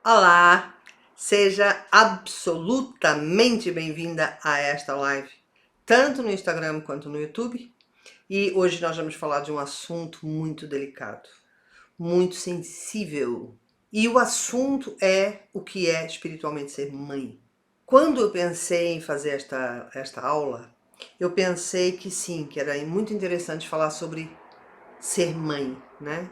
Olá, seja absolutamente bem-vinda a esta live, tanto no Instagram quanto no YouTube. E hoje nós vamos falar de um assunto muito delicado, muito sensível. E o assunto é o que é espiritualmente ser mãe. Quando eu pensei em fazer esta aula, eu pensei que sim, que era muito interessante falar sobre ser mãe, né?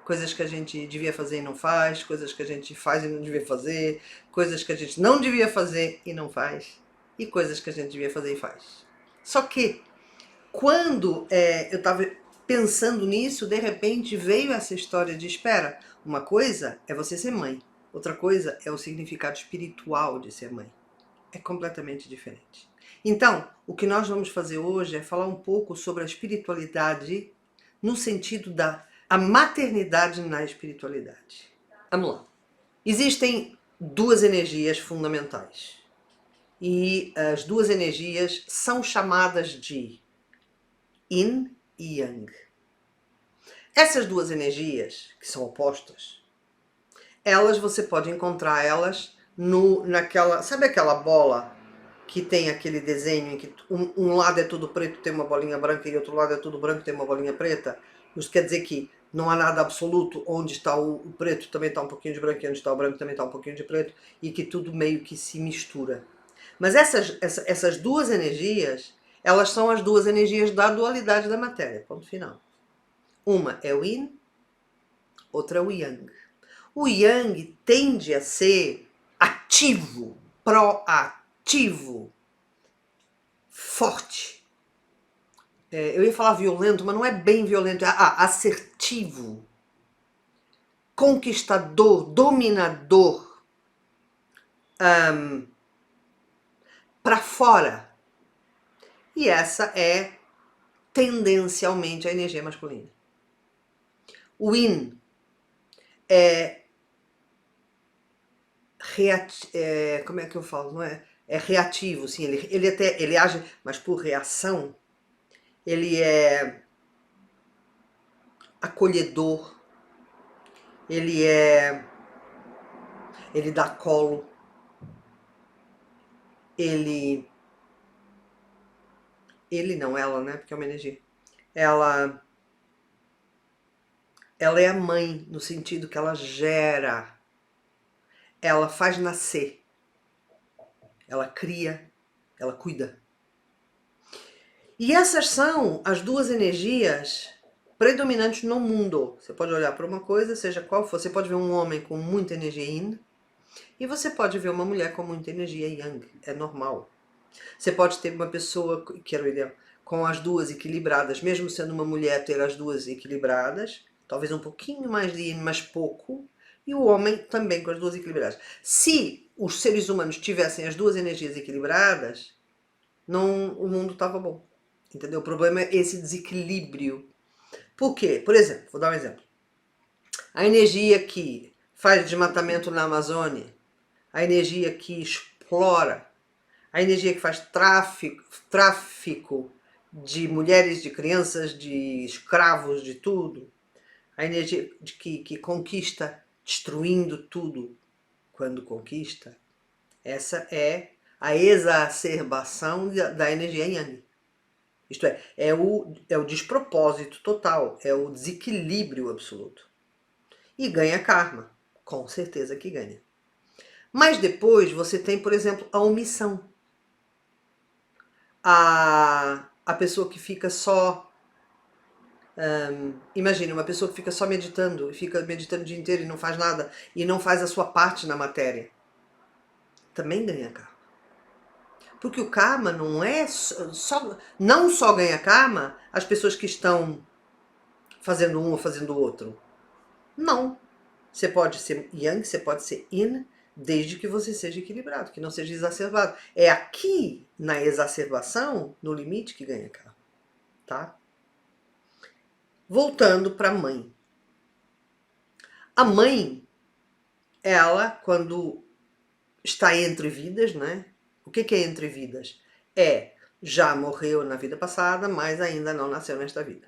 Coisas que a gente devia fazer e não faz, coisas que a gente faz e não devia fazer, coisas que a gente não devia fazer e não faz, e coisas que a gente devia fazer e faz. Só que, quando eu estava pensando nisso, de repente veio essa história de: espera, uma coisa é você ser mãe, outra coisa é o significado espiritual de ser mãe. É completamente diferente. Então, o que nós vamos fazer hoje é falar um pouco sobre a espiritualidade no sentido da a maternidade na espiritualidade. Vamos lá. Existem duas energias fundamentais. E as duas energias são chamadas de Yin e Yang. Essas duas energias, que são opostas, elas você pode encontrar elas naquela, sabe aquela bola que tem aquele desenho em que um lado é tudo preto, tem uma bolinha branca, e outro lado é tudo branco, tem uma bolinha preta? Isso quer dizer que não há nada absoluto, onde está o preto também está um pouquinho de branco, e onde está o branco também está um pouquinho de preto, e que tudo meio que se mistura. Mas essas duas energias, elas são as duas energias da dualidade da matéria, ponto final. Uma é o Yin, outra é o Yang. O Yang tende a ser ativo, proativo, forte. Eu ia falar violento, mas não é bem violento, é assertivo, conquistador, dominador, para fora. E essa é tendencialmente a energia masculina. O Yin como é que eu falo? Não é? É reativo, sim. Ele age, mas por reação. Ele é acolhedor. Ele é. Ele dá colo. Ele. Ele não, ela, né? Porque é uma energia. Ela. Ela é a mãe, no sentido que ela gera. Ela faz nascer. Ela cria. Ela cuida. E essas são as duas energias predominantes no mundo. Você pode olhar para uma coisa, seja qual for. Você pode ver um homem com muita energia Yin e você pode ver uma mulher com muita energia Yang. É normal. Você pode ter uma pessoa, que era o ideal, com as duas equilibradas, mesmo sendo uma mulher, ter as duas equilibradas, talvez um pouquinho mais de Yin, mas pouco, e o homem também com as duas equilibradas. Se os seres humanos tivessem as duas energias equilibradas, não, o mundo estava bom. Entendeu? O problema é esse desequilíbrio. Por quê? Por exemplo, vou dar um exemplo. A energia que faz desmatamento na Amazônia, a energia que explora, a energia que faz tráfico de mulheres, de crianças, de escravos, de tudo, a energia que conquista destruindo tudo quando conquista, essa é a exacerbação da energia Yang. Isto é o despropósito total, é o desequilíbrio absoluto. E ganha karma, com certeza que ganha. Mas depois você tem, por exemplo, a omissão. A pessoa que fica só. Imagine uma pessoa que fica só meditando, e fica meditando o dia inteiro e não faz nada, e não faz a sua parte na matéria. Também ganha karma. Porque o karma não é só. Não só ganha karma as pessoas que estão fazendo um ou fazendo o outro. Não. Você pode ser Yang, você pode ser Yin, desde que você seja equilibrado, que não seja exacerbado. É aqui, na exacerbação, no limite, que ganha karma. Tá? Voltando para a mãe. A mãe, ela, quando está entre vidas, né? O que é entre vidas? Já morreu na vida passada, mas ainda não nasceu nesta vida.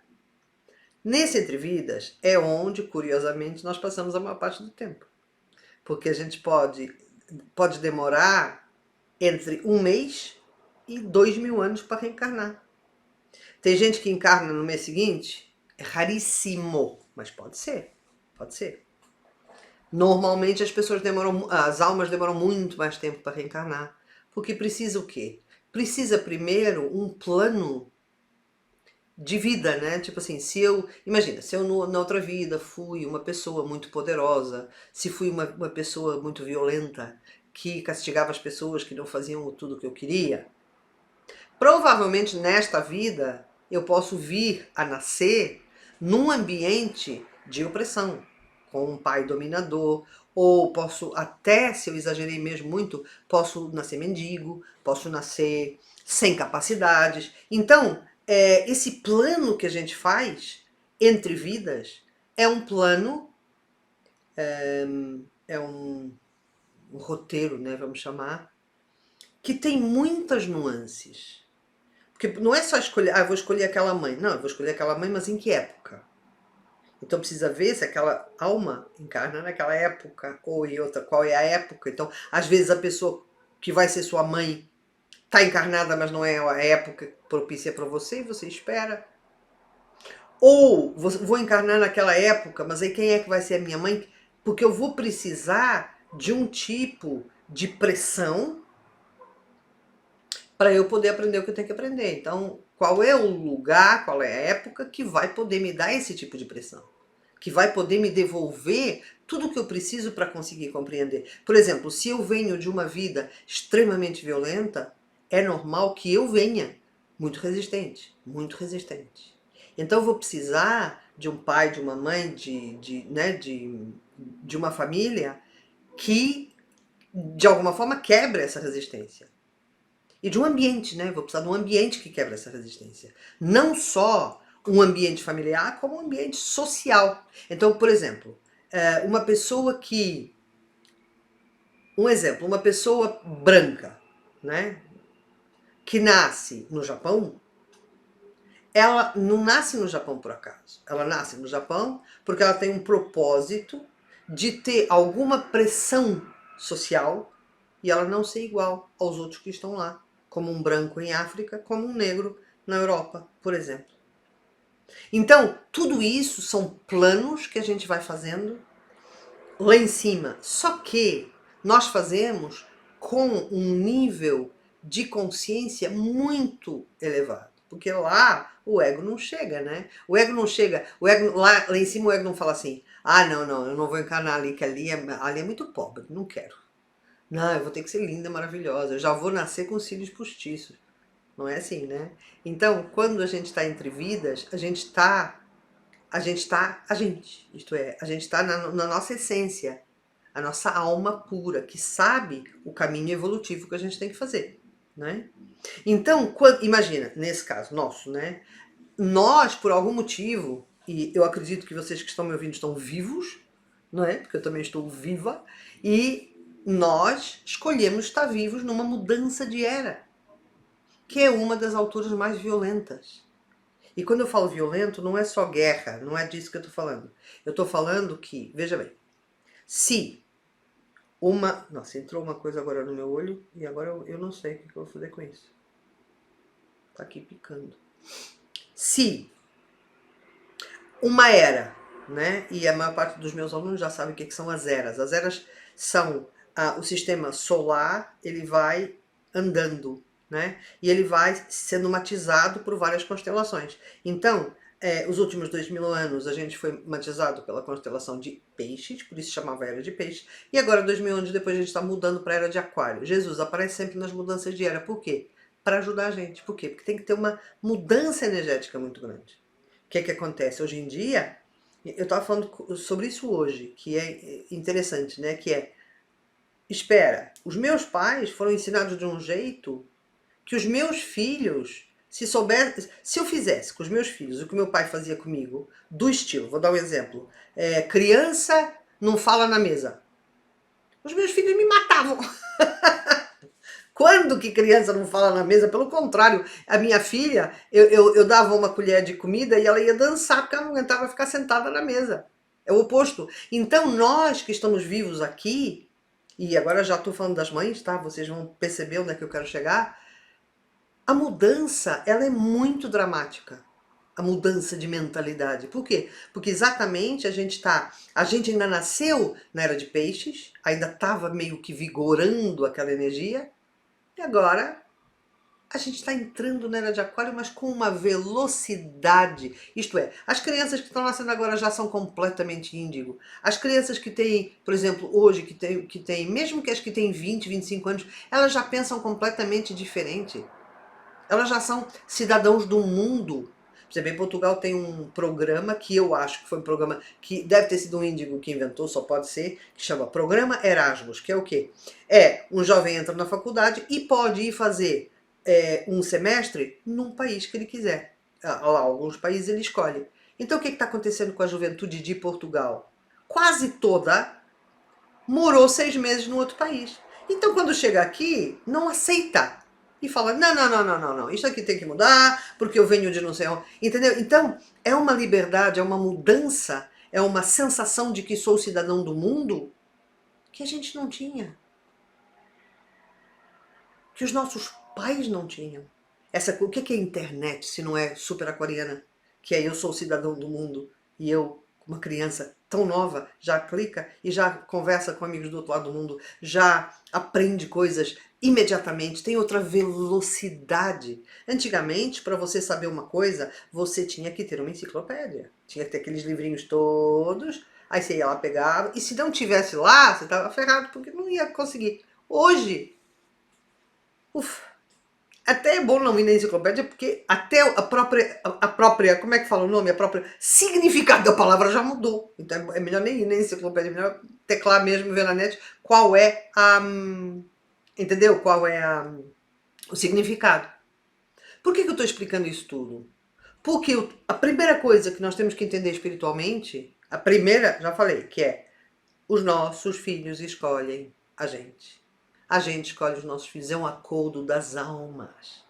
Nesse entre vidas é onde, curiosamente, nós passamos a maior parte do tempo. Porque a gente pode demorar entre 1 mês e 2.000 anos para reencarnar. Tem gente que encarna no mês seguinte, é raríssimo, mas pode ser, pode ser. Normalmente as almas demoram muito mais tempo para reencarnar, porque precisa o quê? Precisa primeiro um plano de vida, né? Tipo assim, imagina, se eu na outra vida fui uma pessoa muito poderosa, se fui uma pessoa muito violenta, que castigava as pessoas que não faziam tudo o que eu queria, provavelmente nesta vida eu posso vir a nascer num ambiente de opressão, com um pai dominador, ou posso até, se eu exagerei mesmo muito, posso nascer mendigo, posso nascer sem capacidades. Então, esse plano que a gente faz entre vidas é um plano, é um roteiro, né, vamos chamar, que tem muitas nuances. Porque não é só escolher, eu vou escolher aquela mãe. Não, eu vou escolher aquela mãe, mas em que época? Então precisa ver se aquela alma encarna naquela época ou em outra, qual é a época. Então, às vezes a pessoa que vai ser sua mãe está encarnada, mas não é a época propícia para você e você espera. Ou vou encarnar naquela época, mas aí quem é que vai ser a minha mãe? Porque eu vou precisar de um tipo de pressão para eu poder aprender o que eu tenho que aprender. Então, qual é o lugar, qual é a época que vai poder me dar esse tipo de pressão? Que vai poder me devolver tudo o que eu preciso para conseguir compreender. Por exemplo, se eu venho de uma vida extremamente violenta, é normal que eu venha muito resistente, muito resistente. Então eu vou precisar de um pai, de uma mãe, de uma família que, de alguma forma, quebre essa resistência. E de um ambiente, né? Vou precisar de um ambiente que quebra essa resistência. Não só um ambiente familiar, como um ambiente social. Então, por exemplo, uma pessoa que... Um exemplo, uma pessoa branca, né? Que nasce no Japão, ela não nasce no Japão por acaso. Ela nasce no Japão porque ela tem um propósito de ter alguma pressão social e ela não ser igual aos outros que estão lá. Como um branco em África, como um negro na Europa, por exemplo. Então, tudo isso são planos que a gente vai fazendo lá em cima. Só que nós fazemos com um nível de consciência muito elevado. Porque lá o ego não chega, né? O ego não chega. Lá em cima o ego não fala assim: ah, não, eu não vou encarnar ali, que ali é muito pobre, não quero. Não, eu vou ter que ser linda, maravilhosa. Eu já vou nascer com cílios postiços. Não é assim, né? Então, quando a gente está entre vidas, a gente está a gente. Isto é, a gente está na nossa essência, a nossa alma pura, que sabe o caminho evolutivo que a gente tem que fazer, né? Então, imagina, nesse caso nosso, né? Nós, por algum motivo, e eu acredito que vocês que estão me ouvindo estão vivos, não é? Porque eu também estou viva, e nós escolhemos estar vivos numa mudança de era, que é uma das alturas mais violentas. E quando eu falo violento, não é só guerra, não é disso que eu estou falando. Eu estou falando que, veja bem, se uma... Nossa, entrou uma coisa agora no meu olho e agora eu não sei o que eu vou fazer com isso. Tá aqui picando. Se uma era, né? E a maior parte dos meus alunos já sabe o que são as eras. As eras são o sistema solar, ele vai andando, né? E ele vai sendo matizado por várias constelações. Então, os últimos 2.000 anos a gente foi matizado pela constelação de Peixes, por isso chamava Era de Peixes, e agora 2.000 anos depois a gente está mudando para a Era de Aquário. Jesus aparece sempre nas mudanças de era. Por quê? Para ajudar a gente. Por quê? Porque tem que ter uma mudança energética muito grande. O que é que acontece? Hoje em dia, eu estava falando sobre isso hoje, que é interessante, né? Que é, espera, os meus pais foram ensinados de um jeito que os meus filhos, se eu fizesse com os meus filhos o que meu pai fazia comigo, do estilo, vou dar um exemplo, criança não fala na mesa. Os meus filhos me matavam. Quando que criança não fala na mesa? Pelo contrário, a minha filha, eu dava uma colher de comida e ela ia dançar porque ela não aguentava ficar sentada na mesa. É o oposto. Então nós que estamos vivos aqui, e agora já estou falando das mães, tá? Vocês vão perceber onde é que eu quero chegar. A mudança, ela é muito dramática. A mudança de mentalidade. Por quê? Porque exatamente a gente ainda nasceu na era de peixes, ainda estava meio que vigorando aquela energia, e agora a gente está entrando na era de aquário, mas com uma velocidade. Isto é, as crianças que estão nascendo agora já são completamente índigo. As crianças que têm, por exemplo, hoje, que tem, mesmo que as que têm 20, 25 anos, elas já pensam completamente diferente. Elas já são cidadãos do mundo. Por exemplo, em Portugal tem um programa que eu acho que foi um programa que deve ter sido um índigo que inventou, só pode ser, que chama Programa Erasmus, que é o quê? Um jovem entra na faculdade e pode ir fazer um semestre num país que ele quiser. Alguns países ele escolhe. Então o que está acontecendo com a juventude de Portugal? Quase toda morou 6 meses no outro país. Então quando chega aqui, não aceita. E fala, não, não, não, não, não, não, isso aqui tem que mudar, porque eu venho de não sei onde. Entendeu? Então, é uma liberdade, é uma mudança, é uma sensação de que sou cidadão do mundo que a gente não tinha. Que os nossos pais não tinham. O que é a internet se não é super aquariana? Que é eu sou cidadão do mundo e eu, uma criança tão nova, já clica e já conversa com amigos do outro lado do mundo, já aprende coisas imediatamente, tem outra velocidade. Antigamente, para você saber uma coisa, você tinha que ter uma enciclopédia. Tinha que ter aqueles livrinhos todos, aí você ia lá pegar, e se não tivesse lá, você estava ferrado, porque não ia conseguir. Hoje, ufa, até é bom não ir na enciclopédia, porque até a própria, como é que fala o nome? A própria significado da palavra já mudou. Então é melhor nem ir na enciclopédia, é melhor teclar mesmo e ver na net qual é entendeu? Qual é o significado. Por que eu estou explicando isso tudo? Porque a primeira coisa que nós temos que entender espiritualmente, a primeira, já falei, que é os nossos filhos escolhem a gente. A gente escolhe os nossos filhos, é um acordo das almas.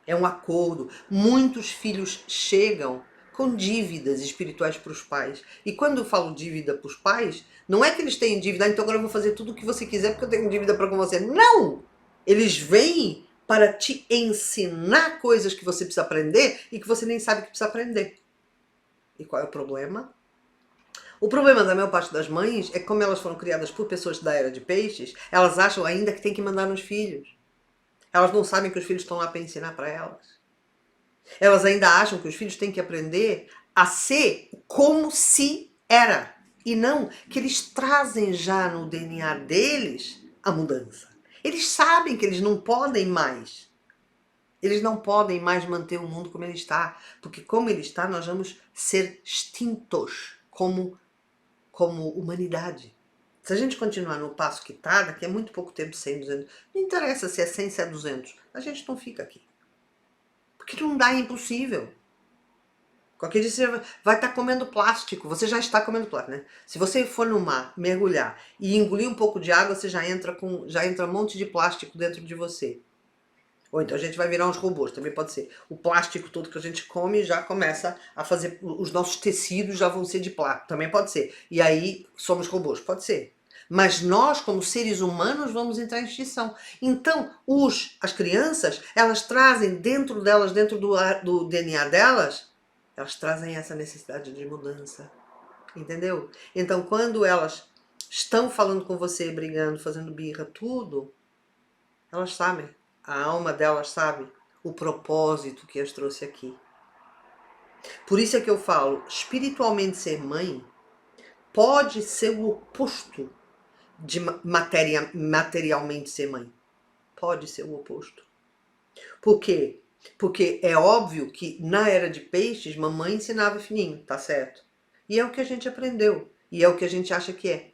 É um acordo. Muitos filhos chegam com dívidas espirituais para os pais. E quando eu falo dívida para os pais, não é que eles têm dívida, então agora eu vou fazer tudo o que você quiser porque eu tenho dívida para com você. Não! Eles vêm para te ensinar coisas que você precisa aprender e que você nem sabe que precisa aprender. E qual é o problema? O problema da maior parte das mães é que, como elas foram criadas por pessoas da era de peixes, elas acham ainda que tem que mandar nos filhos. Elas não sabem que os filhos estão lá para ensinar para elas. Elas ainda acham que os filhos têm que aprender a ser como se era. E não que eles trazem já no DNA deles a mudança. Eles sabem que eles não podem mais. Eles não podem mais manter o mundo como ele está. Porque como ele está, nós vamos ser extintos como humanidade. Se a gente continuar no passo que está, daqui a muito pouco tempo, 100, 200, não interessa se é 100, se é 200, a gente não fica aqui. Porque não dá, é impossível. Qualquer dia você vai estar comendo plástico, você já está comendo plástico, né? Se você for no mar, mergulhar e engolir um pouco de água, você já entra um monte de plástico dentro de você. Ou então a gente vai virar uns robôs, também pode ser. O plástico todo que a gente come já começa a fazer, os nossos tecidos já vão ser de plástico, também pode ser. E aí somos robôs, pode ser. Mas nós, como seres humanos, vamos entrar em extinção. Então, as crianças, elas trazem dentro delas, dentro do DNA delas, elas trazem essa necessidade de mudança. Entendeu? Então, quando elas estão falando com você, brigando, fazendo birra, tudo, elas sabem. A alma delas sabe o propósito que as trouxe aqui. Por isso é que eu falo, espiritualmente ser mãe pode ser o oposto de materialmente ser mãe. Pode ser o oposto. Por quê? Porque é óbvio que na era de peixes, mamãe ensinava fininho, tá certo? E é o que a gente aprendeu. E é o que a gente acha que é.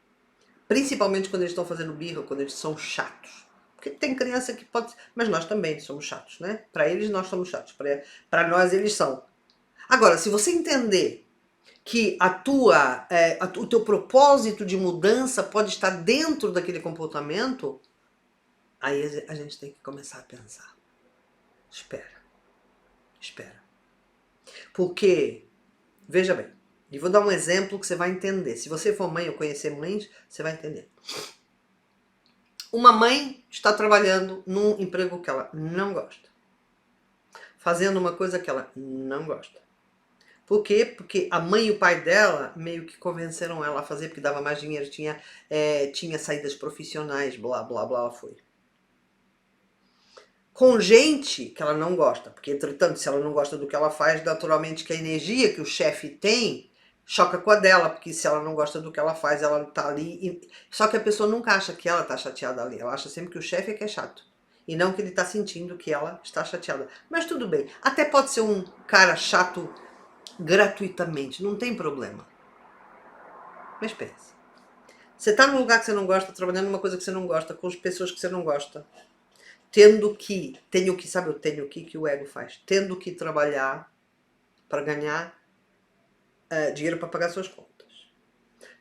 Principalmente quando eles estão fazendo birra, quando eles são chatos. Porque tem criança que pode... Mas nós também somos chatos, né? Para eles nós somos chatos. Para nós eles são. Agora, se você entender que o teu propósito de mudança pode estar dentro daquele comportamento, aí a gente tem que começar a pensar. Espera. Porque, veja bem, E vou dar um exemplo que você vai entender. Se você for mãe ou conhecer mães, você vai entender. Uma mãe está trabalhando num emprego que ela não gosta, fazendo uma coisa que ela não gosta. Por quê? Porque a mãe e o pai dela meio que convenceram ela a fazer, porque dava mais dinheiro, tinha saídas profissionais, blá, blá, blá, foi. Com gente que ela não gosta, porque, entretanto, se ela não gosta do que ela faz, naturalmente que a energia que o chefe tem choca com a dela, porque se ela não gosta do que ela faz, ela tá ali. Só que a pessoa nunca acha que ela tá chateada ali, ela acha sempre que o chefe é que é chato. E não que ele tá sentindo que ela está chateada. Mas tudo bem, até pode ser um cara chato gratuitamente, não tem problema. Mas pense, você tá num lugar que você não gosta, trabalhando numa coisa que você não gosta, com as pessoas que você não gosta, sabe o que o ego faz? Tendo que trabalhar para ganhar dinheiro para pagar suas contas.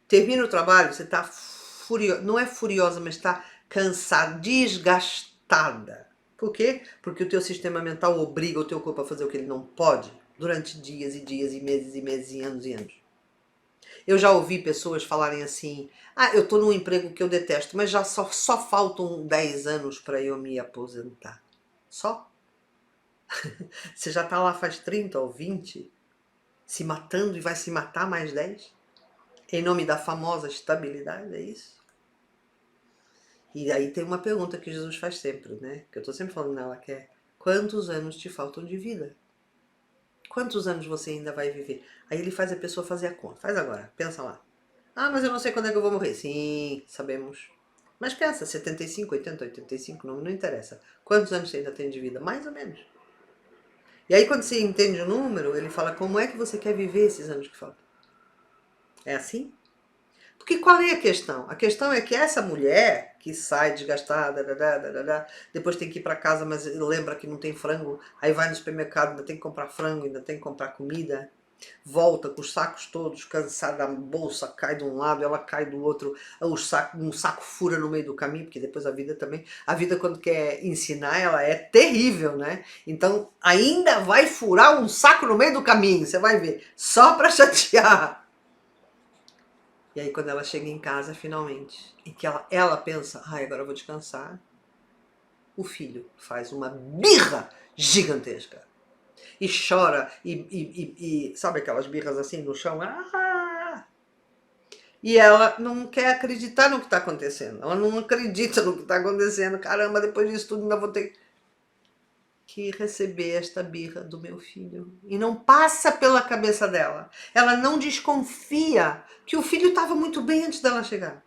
Termina o trabalho, você tá furiosa, não é furiosa, mas está cansada, desgastada. Por quê? Porque o teu sistema mental obriga o teu corpo a fazer o que ele não pode durante dias e dias e meses e anos e anos. Eu já ouvi pessoas falarem assim, eu tô num emprego que eu detesto, mas já só faltam 10 anos para eu me aposentar. Só? Você já tá lá faz 30 ou 20, se matando e vai se matar mais 10? Em nome da famosa estabilidade, é isso? E aí tem uma pergunta que Jesus faz sempre, né? Que eu tô sempre falando nela, que é: quantos anos te faltam de vida? Quantos anos você ainda vai viver? Aí ele faz a pessoa fazer a conta. Faz agora, pensa lá. Mas eu não sei quando é que eu vou morrer. Sim, sabemos. Mas pensa, 75, 80, 85, não interessa. Quantos anos você ainda tem de vida? Mais ou menos. E aí quando você entende o número, ele fala como é que você quer viver esses anos que faltam. É assim? Porque qual é a questão? A questão é que essa mulher que sai desgastada, depois tem que ir para casa, mas lembra que não tem frango, aí vai no supermercado, ainda tem que comprar frango, ainda tem que comprar comida, volta com os sacos todos, cansada, a bolsa cai de um lado, ela cai do outro, um saco fura no meio do caminho, porque depois a vida quando quer ensinar, ela é terrível, né? Então ainda vai furar um saco no meio do caminho, você vai ver, só para chatear. E aí quando ela chega em casa, finalmente, e que ela pensa, agora eu vou descansar, o filho faz uma birra gigantesca. E chora, e sabe aquelas birras assim no chão? E ela não quer acreditar no que está acontecendo. Ela não acredita no que está acontecendo. Caramba, depois disso tudo ainda vou ter que receber esta birra do meu filho. E não passa pela cabeça dela. Ela não desconfia que o filho estava muito bem antes dela chegar.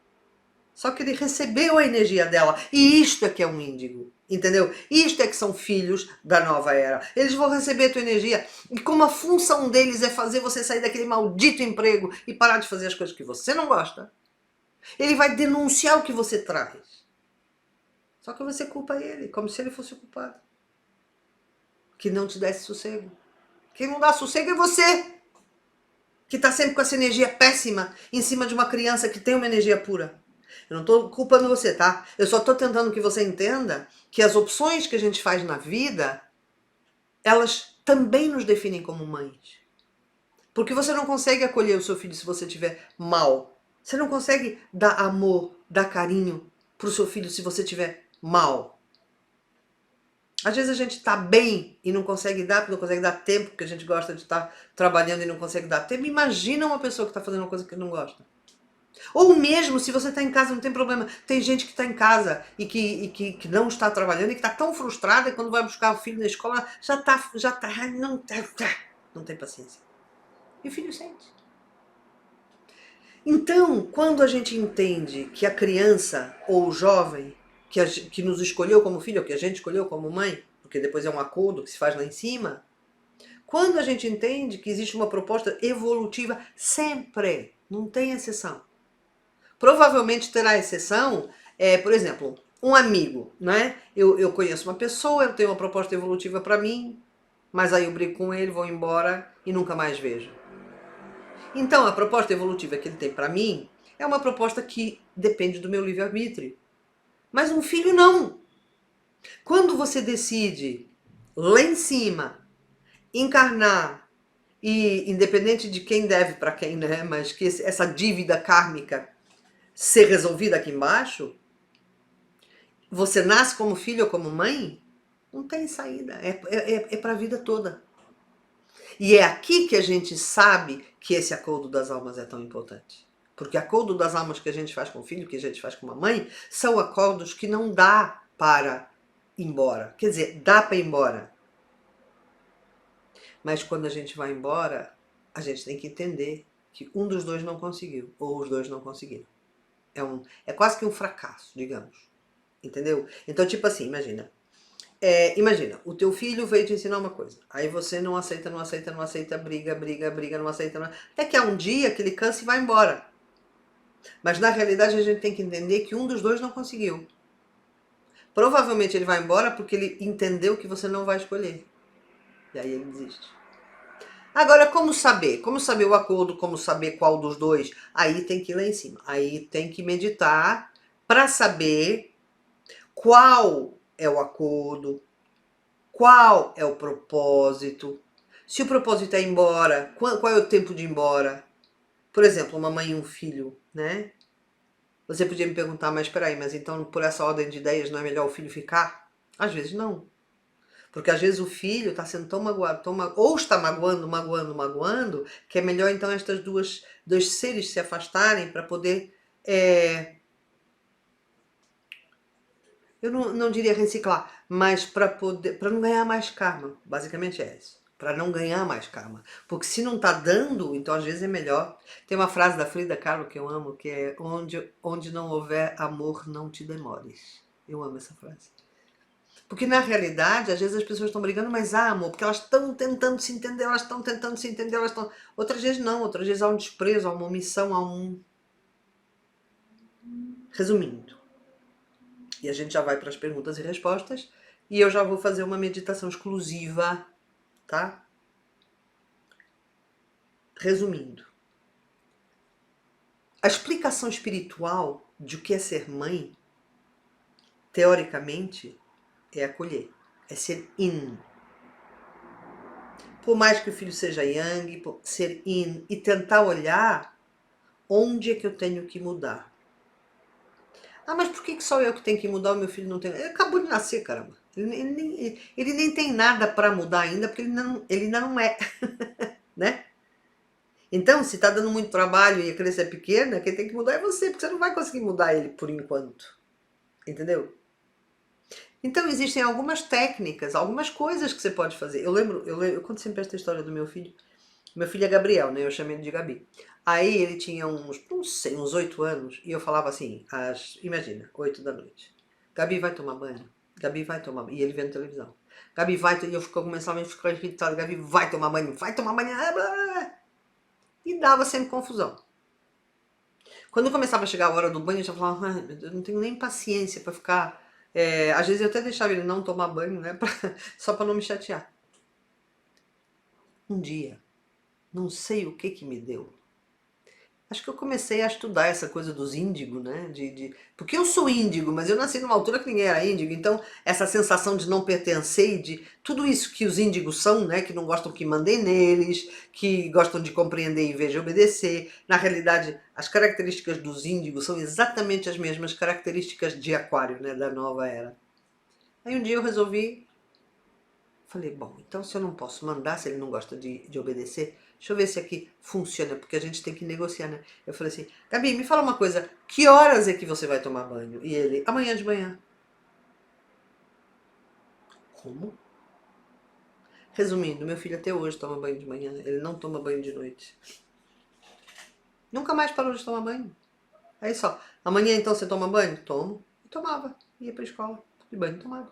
Só que ele recebeu a energia dela. E isto é que é um índigo. Entendeu? Isto é que são filhos da nova era. Eles vão receber a tua energia. E como a função deles é fazer você sair daquele maldito emprego e parar de fazer as coisas que você não gosta, ele vai denunciar o que você traz. Só que você culpa ele, como se ele fosse o culpado. Que não te desse sossego. Quem não dá sossego é você. Que está sempre com essa energia péssima em cima de uma criança que tem uma energia pura. Eu não estou culpando você, tá? Eu só estou tentando que você entenda que as opções que a gente faz na vida, elas também nos definem como mães. Porque você não consegue acolher o seu filho se você estiver mal. Você não consegue dar amor, dar carinho pro seu filho se você estiver mal. Às vezes a gente está bem e não consegue dar, porque não consegue dar tempo, porque a gente gosta de estar trabalhando e não consegue dar tempo. Imagina uma pessoa que está fazendo uma coisa que não gosta. Ou mesmo, se você está em casa, não tem problema. Tem gente que está em casa e que não está trabalhando e que está tão frustrada e quando vai buscar o filho na escola, não tem paciência. E o filho sente. Então, quando a gente entende que a criança ou o jovem que nos escolheu como filho, ou que a gente escolheu como mãe, porque depois é um acordo que se faz lá em cima, quando a gente entende que existe uma proposta evolutiva sempre, não tem exceção. Provavelmente terá exceção, por exemplo, um amigo, né? Eu conheço uma pessoa, eu tenho uma proposta evolutiva para mim, mas aí eu brigo com ele, vou embora e nunca mais vejo. Então a proposta evolutiva que ele tem para mim é uma proposta que depende do meu livre-arbítrio. Mas um filho não. Quando você decide lá em cima encarnar e independente de quem deve para quem, né, mas que essa dívida kármica ser resolvida aqui embaixo, você nasce como filho ou como mãe, não tem saída, é para a vida toda. E é aqui que a gente sabe que esse acordo das almas é tão importante. Porque acordo das almas que a gente faz com o filho, que a gente faz com uma mãe, são acordos que não dá para ir embora. Quer dizer, dá para ir embora. Mas quando a gente vai embora, a gente tem que entender que um dos dois não conseguiu, ou os dois não conseguiram. É quase que um fracasso, digamos. Entendeu? Então, tipo assim, imagina, o teu filho veio te ensinar uma coisa, aí você não aceita, não aceita, não aceita, briga, não aceita, não... até que há um dia que ele cansa e vai embora. Mas na realidade a gente tem que entender que um dos dois não conseguiu. Provavelmente ele vai embora porque ele entendeu que você não vai escolher. E aí ele desiste. Agora, como saber? Como saber o acordo, como saber qual dos dois? Aí tem que ir lá em cima. Aí tem que meditar para saber qual é o acordo, qual é o propósito. Se o propósito é ir embora, qual é o tempo de ir embora? Por exemplo, uma mãe e um filho, né? Você podia me perguntar, mas peraí, mas então por essa ordem de ideias não é melhor o filho ficar? Às vezes não. Porque às vezes o filho está sendo tão magoado, ou está magoando, que é melhor então dois seres se afastarem para poder, eu não diria reciclar, mas para não ganhar mais karma. Basicamente é isso. Para não ganhar mais karma. Porque se não está dando, então às vezes é melhor. Tem uma frase da Frida Kahlo que eu amo, que é onde não houver amor, não te demores. Eu amo essa frase. Porque na realidade, às vezes as pessoas estão brigando, mas amor, porque elas estão tentando se entender, elas estão tentando se entender, elas estão... Outras vezes não, outras vezes há um desprezo, há uma omissão, há um... Resumindo, e a gente já vai para as perguntas e respostas, e eu já vou fazer uma meditação exclusiva, tá? Resumindo, a explicação espiritual de o que é ser mãe, teoricamente, é acolher, é ser yin. Por mais que o filho seja yang, ser yin e tentar olhar onde é que eu tenho que mudar. Ah, mas por que só eu que tenho que mudar, o meu filho não tem? Ele acabou de nascer, caramba. Ele nem tem nada para mudar ainda, porque ele ainda não é, né? Então, se está dando muito trabalho e a criança é pequena, quem tem que mudar é você, porque você não vai conseguir mudar ele por enquanto. Entendeu? Então, existem algumas técnicas, algumas coisas que você pode fazer. Eu conto sempre esta história do meu filho. Meu filho é Gabriel, né? Eu chamei ele de Gabi. Aí ele tinha não sei, uns 8 anos, e eu falava assim, imagina, 8 da noite. Gabi vai tomar banho. Gabi vai tomar banho. E ele vendo televisão. Gabi vai, e eu começava a ficar irritado. Gabi vai tomar banho, vai tomar banho. Blá, blá, blá. E dava sempre confusão. Quando começava a chegar a hora do banho, eu já falava, eu não tenho nem paciência para ficar... às vezes eu até deixava ele não tomar banho, né? Só para não me chatear. Um dia, não sei o que me deu. Acho que eu comecei a estudar essa coisa dos índigos, né? Porque eu sou índigo, mas eu nasci numa altura que ninguém era índigo, então essa sensação de não pertencer e de tudo isso que os índigos são, né? Que não gostam que mandem neles, que gostam de compreender em vez de obedecer. Na realidade, as características dos índigos são exatamente as mesmas características de Aquário, né? Da nova era. Aí um dia eu resolvi, falei, bom, então se eu não posso mandar, se ele não gosta de obedecer, deixa eu ver se aqui funciona, porque a gente tem que negociar, né? Eu falei assim, Gabi, me fala uma coisa, que horas é que você vai tomar banho? E ele, amanhã de manhã. Como? Resumindo, meu filho até hoje toma banho de manhã, ele não toma banho de noite. Nunca mais parou de tomar banho. Aí só, amanhã então você toma banho? Tomo. E tomava, ia pra escola, de banho tomado.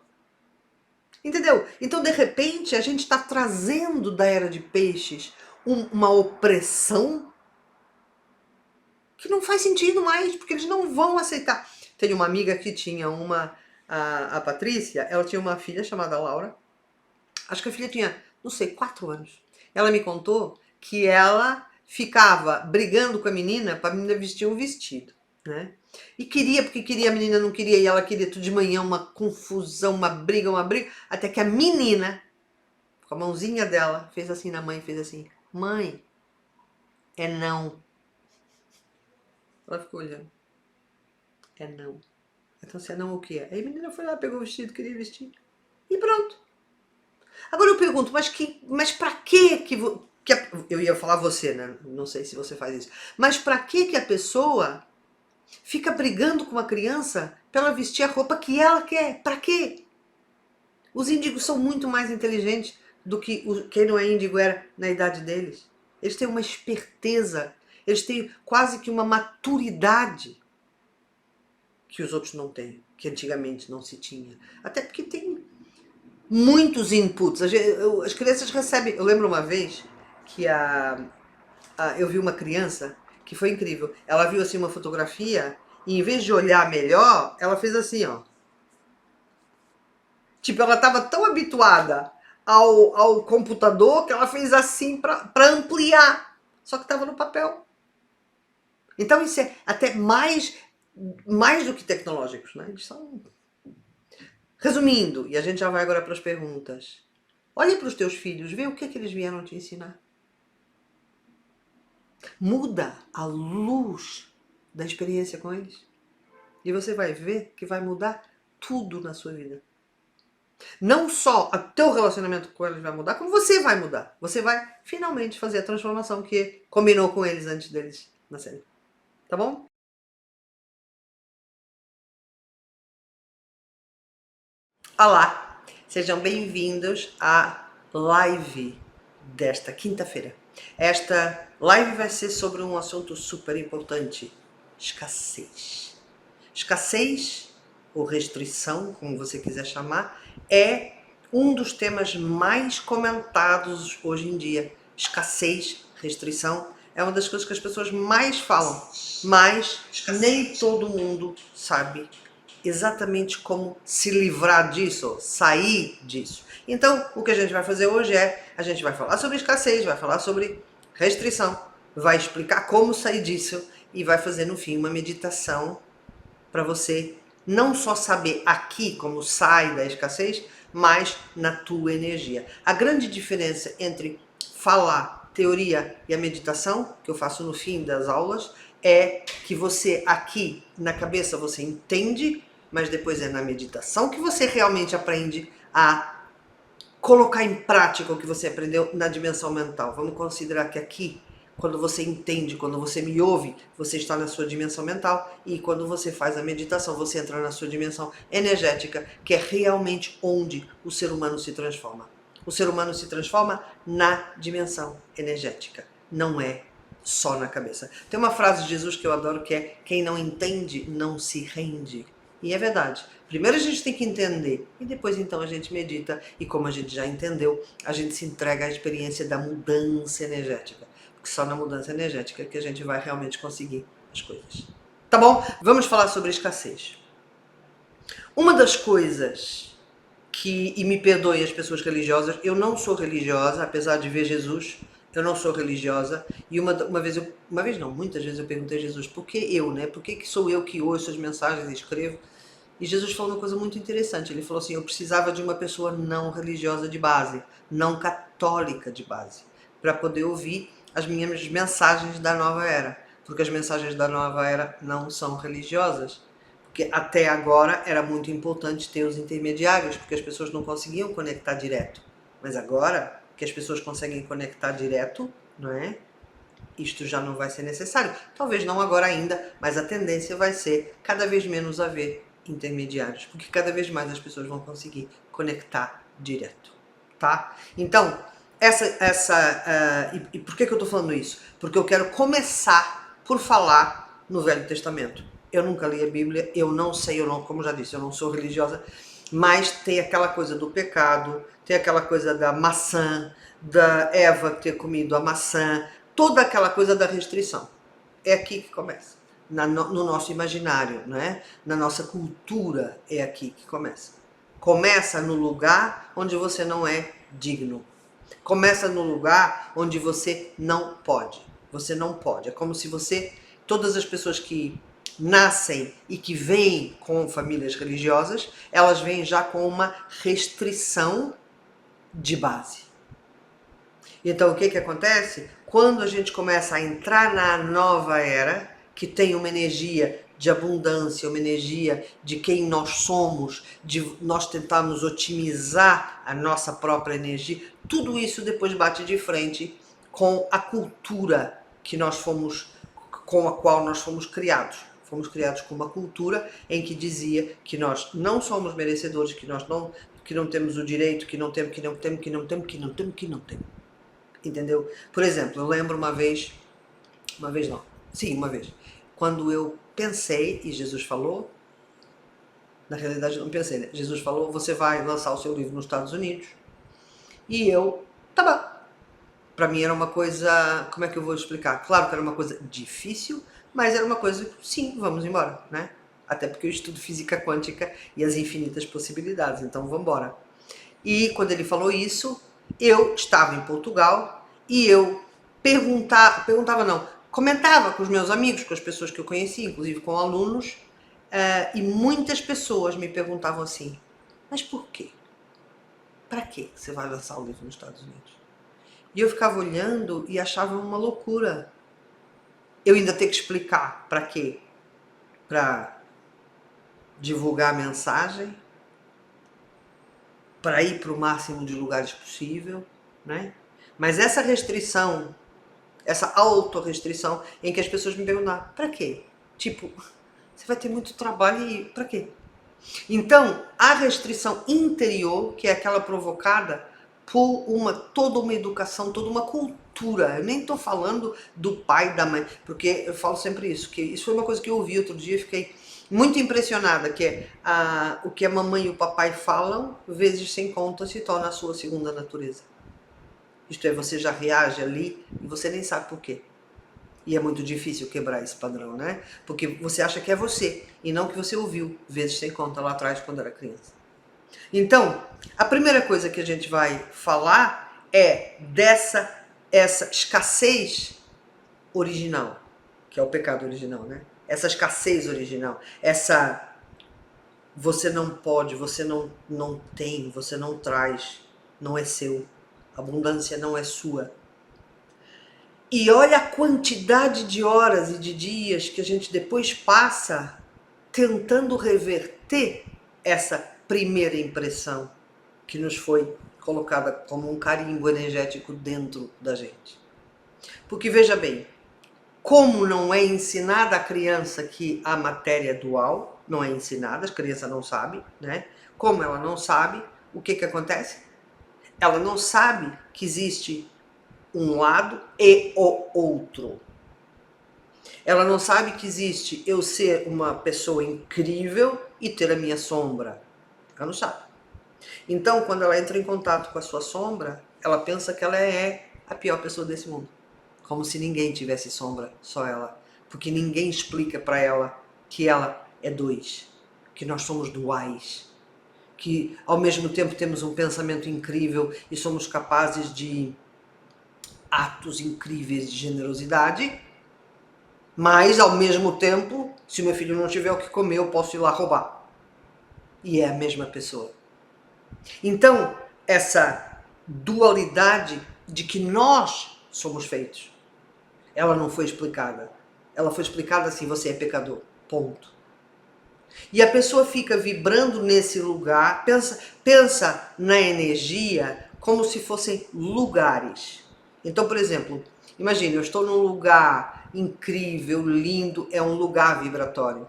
Entendeu? Então, de repente, a gente está trazendo da era de peixes uma opressão que não faz sentido mais, porque eles não vão aceitar. Tem uma amiga que tinha a Patrícia, ela tinha uma filha chamada Laura, acho que a filha tinha, não sei, 4 anos. Ela me contou que ela ficava brigando com a menina para a menina vestir um vestido, né? E queria, porque queria, a menina não queria, e ela queria tudo de manhã, uma confusão, uma briga, até que a menina, com a mãozinha dela, fez assim na mãe, fez assim, Mãe, é não. Ela ficou olhando. É não. Então se é não, o que é? Aí a menina foi lá, pegou o vestido, queria vestir. E pronto. Agora eu pergunto, mas pra eu ia falar você, né? Não sei se você faz isso. Mas pra que a pessoa fica brigando com uma criança pra ela vestir a roupa que ela quer? Pra quê? Os índigos são muito mais inteligentes do que quem não é índigo era na idade deles. Eles têm uma esperteza, eles têm quase que uma maturidade que os outros não têm, que antigamente não se tinha. Até porque tem muitos inputs. As crianças recebem. Eu lembro uma vez que eu vi uma criança que foi incrível. Ela viu assim uma fotografia e em vez de olhar melhor, ela fez assim, ó. Tipo, ela estava tão habituada ao computador que ela fez assim para ampliar. Só que estava no papel. Então isso é até mais do que tecnológicos, né? Eles são... Resumindo, e a gente já vai agora para as perguntas. Olha para os teus filhos, vê o que eles vieram te ensinar. Muda a luz da experiência com eles. E você vai ver que vai mudar tudo na sua vida. Não só o teu relacionamento com eles vai mudar, como você vai mudar. Você vai finalmente fazer a transformação que combinou com eles antes deles nascerem. Tá bom? Olá! Sejam bem-vindos à live desta quinta-feira. Esta live vai ser sobre um assunto super importante: escassez. Escassez, ou restrição, como você quiser chamar, é um dos temas mais comentados hoje em dia. Escassez, restrição, é uma das coisas que as pessoas mais falam, mas nem todo mundo sabe exatamente como se livrar disso, sair disso. Então, o que a gente vai fazer hoje a gente vai falar sobre escassez, vai falar sobre restrição, vai explicar como sair disso e vai fazer no fim uma meditação para você não só saber aqui como sai da escassez, mas na tua energia. A grande diferença entre falar, teoria e a meditação, que eu faço no fim das aulas, é que você aqui na cabeça você entende, mas depois é na meditação que você realmente aprende a colocar em prática o que você aprendeu na dimensão mental. Vamos considerar que aqui, quando você entende, quando você me ouve, você está na sua dimensão mental, e quando você faz a meditação, você entra na sua dimensão energética, que é realmente onde o ser humano se transforma. O ser humano se transforma na dimensão energética, não é só na cabeça. Tem uma frase de Jesus que eu adoro que é: quem não entende não se rende. E é verdade. Primeiro a gente tem que entender e depois então a gente medita, e como a gente já entendeu, a gente se entrega à experiência da mudança energética. Porque só na mudança energética que a gente vai realmente conseguir as coisas. Tá bom? Vamos falar sobre escassez. Uma das coisas e me perdoem as pessoas religiosas, eu não sou religiosa, apesar de ver Jesus, eu não sou religiosa, e muitas vezes eu perguntei a Jesus, por que eu, né? Por que sou eu que ouço as mensagens e escrevo? E Jesus falou uma coisa muito interessante, ele falou assim: eu precisava de uma pessoa não religiosa de base, não católica de base, para poder ouvir as minhas mensagens da nova era, porque as mensagens da nova era não são religiosas. Porque até agora era muito importante ter os intermediários, porque as pessoas não conseguiam conectar direto. Mas agora que as pessoas conseguem conectar direto, não é? Isto já não vai ser necessário. Talvez não agora ainda, mas a tendência vai ser cada vez menos haver intermediários, porque cada vez mais as pessoas vão conseguir conectar direto, tá? Então, e por que eu estou falando isso? Porque eu quero começar por falar no Velho Testamento. Eu nunca li a Bíblia, eu não sei, como já disse, eu não sou religiosa, mas tem aquela coisa do pecado, tem aquela coisa da maçã, da Eva ter comido a maçã, toda aquela coisa da restrição. É aqui que começa. No nosso imaginário, né? Na nossa cultura, é aqui que começa. Começa no lugar onde você não é digno. Começa no lugar onde você não pode. Você não pode. É como se todas as pessoas que nascem e que vêm com famílias religiosas, elas vêm já com uma restrição de base. Então, o que que acontece? Quando a gente começa a entrar na nova era, que tem uma energia de abundância, uma energia de quem nós somos, de nós tentarmos otimizar a nossa própria energia, tudo isso depois bate de frente com a cultura que nós fomos, com a qual nós fomos criados. Fomos criados com uma cultura em que dizia que nós não somos merecedores, que não temos o direito, que não temos, que não temos, que não temos, que não temos, que não temos. Entendeu? Por exemplo, eu lembro uma vez não, sim, uma vez, quando eu pensei, e Jesus falou, na realidade eu não pensei, né? Jesus falou, você vai lançar o seu livro nos Estados Unidos, e eu, tá bom. Pra mim era uma coisa, como é que eu vou explicar? Claro que era uma coisa difícil, mas era uma coisa, sim, vamos embora, né? Até porque eu estudo física quântica e as infinitas possibilidades, então vamos embora. E quando ele falou isso, eu estava em Portugal e eu perguntava não, comentava com os meus amigos, com as pessoas que eu conhecia, inclusive com alunos, e muitas pessoas me perguntavam assim, mas por quê? Para que você vai lançar o livro nos Estados Unidos? E eu ficava olhando e achava uma loucura. Eu ainda ter que explicar para quê? Para divulgar a mensagem, para ir para o máximo de lugares possível, né? Mas essa restrição, essa autorrestrição em que as pessoas me perguntam, para quê? Tipo, você vai ter muito trabalho e para quê? Então, a restrição interior, que é aquela provocada por toda uma educação, toda uma cultura. Eu nem estou falando do pai, da mãe, porque eu falo sempre isso, que isso foi uma coisa que eu ouvi outro dia e fiquei muito impressionada, que é o que a mamãe e o papai falam, vezes sem conta, se torna a sua segunda natureza. Isto é, você já reage ali e você nem sabe por quê. E é muito difícil quebrar esse padrão, né? Porque você acha que é você e não que você ouviu, vezes sem conta, lá atrás, quando era criança. Então, a primeira coisa que a gente vai falar é essa escassez original, que é o pecado original, né? Essa escassez original, essa você não pode, você não tem, você não traz, não é seu. A abundância não é sua. E olha a quantidade de horas e de dias que a gente depois passa tentando reverter essa primeira impressão que nos foi colocada como um carimbo energético dentro da gente. Porque veja bem, como não é ensinada à criança que a matéria é dual, não é ensinada, a criança não sabe, né? Como ela não sabe, o que acontece? Ela não sabe que existe um lado e o outro. Ela não sabe que existe eu ser uma pessoa incrível e ter a minha sombra. Ela não sabe. Então, quando ela entra em contato com a sua sombra, ela pensa que ela é a pior pessoa desse mundo. Como se ninguém tivesse sombra, só ela. Porque ninguém explica para ela que ela é dois, que nós somos duais, que ao mesmo tempo temos um pensamento incrível e somos capazes de atos incríveis de generosidade, mas ao mesmo tempo, se o meu filho não tiver o que comer, eu posso ir lá roubar. E é a mesma pessoa. Então, essa dualidade de que nós somos feitos, ela não foi explicada. Ela foi explicada assim, você é pecador, ponto. E a pessoa fica vibrando nesse lugar, pensa na energia como se fossem lugares. Então, por exemplo, imagine, eu estou num lugar incrível, lindo, é um lugar vibratório.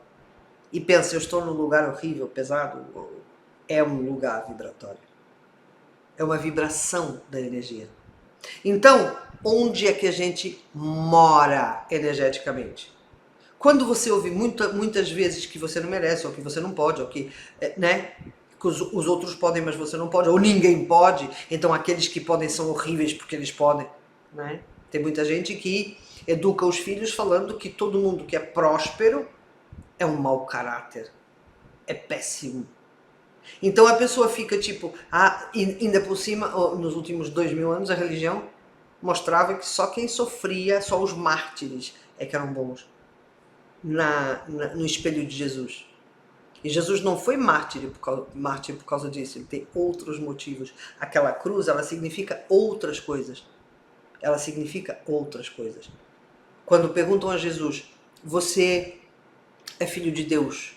E pensa, eu estou num lugar horrível, pesado, é um lugar vibratório. É uma vibração da energia. Então, onde é que a gente mora energeticamente? Quando você ouve muitas vezes que você não merece, ou que você não pode, ou que, né, que os outros podem, mas você não pode, ou ninguém pode, então aqueles que podem são horríveis porque eles podem, né? Tem muita gente que educa os filhos falando que todo mundo que é próspero é um mau caráter, é péssimo. Então a pessoa fica tipo, ainda por cima, nos últimos 2000 anos a religião mostrava que só quem sofria, só os mártires é que eram bons no espelho de Jesus. E Jesus não foi mártir por causa disso, ele tem outros motivos. Aquela cruz, ela significa outras coisas. ela significa outras coisas. Quando perguntam a Jesus, você é filho de Deus?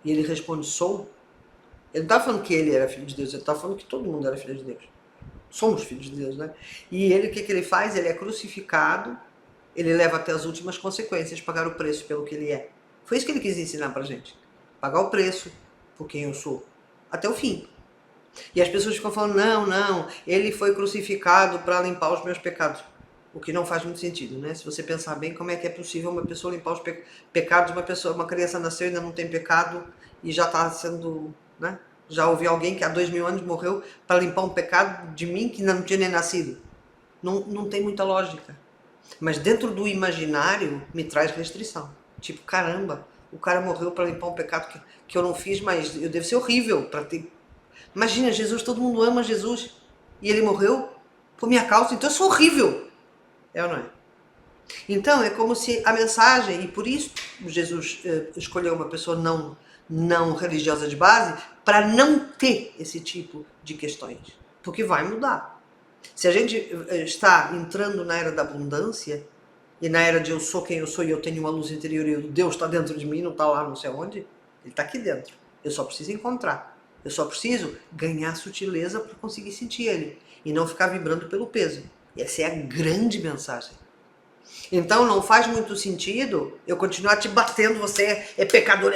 E ele responde, sou. Ele não está falando que ele era filho de Deus, ele está falando que todo mundo era filho de Deus. Somos filhos de Deus, né? E ele, o que ele faz? Ele é crucificado, ele leva até as últimas consequências, pagar o preço pelo que ele é. Foi isso que ele quis ensinar pra gente. Pagar o preço por quem eu sou. Até o fim. E as pessoas ficam falando, não, ele foi crucificado para limpar os meus pecados. O que não faz muito sentido, né? Se você pensar bem, como é que é possível uma pessoa limpar os pecados de uma criança nasceu e ainda não tem pecado e já está sendo, né? Já ouvi alguém que há 2000 anos morreu para limpar um pecado de mim que ainda não tinha nem nascido. Não tem muita lógica. Mas dentro do imaginário me traz restrição. Tipo, caramba, o cara morreu para limpar um pecado que eu não fiz, mas eu deve ser horrível para ter. Imagina, Jesus, todo mundo ama Jesus. E ele morreu por minha causa, então eu sou horrível. É ou não é? Então, é como se a mensagem, e por isso Jesus escolheu uma pessoa não religiosa de base, para não ter esse tipo de questões. Porque vai mudar. Se a gente está entrando na era da abundância, e na era de eu sou quem eu sou e eu tenho uma luz interior e Deus está dentro de mim, não está lá não sei onde, ele está aqui dentro. Eu só preciso encontrar. Eu só preciso ganhar sutileza para conseguir sentir ele e não ficar vibrando pelo peso. Essa é a grande mensagem. Então não faz muito sentido eu continuar te batendo, você é pecador,